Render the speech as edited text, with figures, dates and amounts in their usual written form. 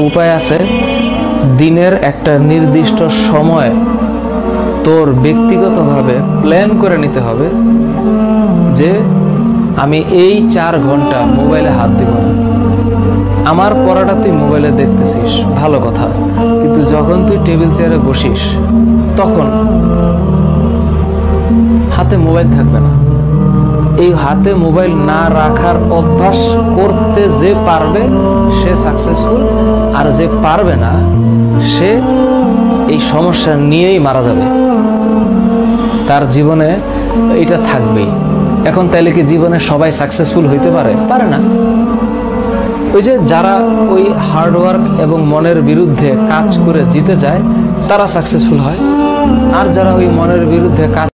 উপায় আছে। দিনের একটা নির্দিষ্ট সময় তোর ব্যক্তিগতভাবে প্ল্যান করে নিতে হবে যে আমি এই 4 ঘন্টা মোবাইলে হাত দিব না। আমার পড়াটা তুই মোবাইলে দেখতেছিস, ভালো কথা, কিন্তু যখন তুই টেবিল চেয়ারে বসিস তখন হাতে মোবাইল থাকবে না। এই হাতে মোবাইল না রাখার অভ্যাস করতে যে পারবে সে সাকসেসফুল, আর যে পারবে না সে এই সমস্যা নিয়েই মারা যাবে। তার জীবনে এটা থাকবেই। এখন তাইলে কি জীবনে সবাই সাকসেসফুল হইতে পারে? পারে না। ওই যে যারা ওই হার্ডওয়ার্ক এবং মনের বিরুদ্ধে কাজ করে জিতে যায় তারা সাকসেসফুল হয়, আর যারা ওই মনের বিরুদ্ধে কাজ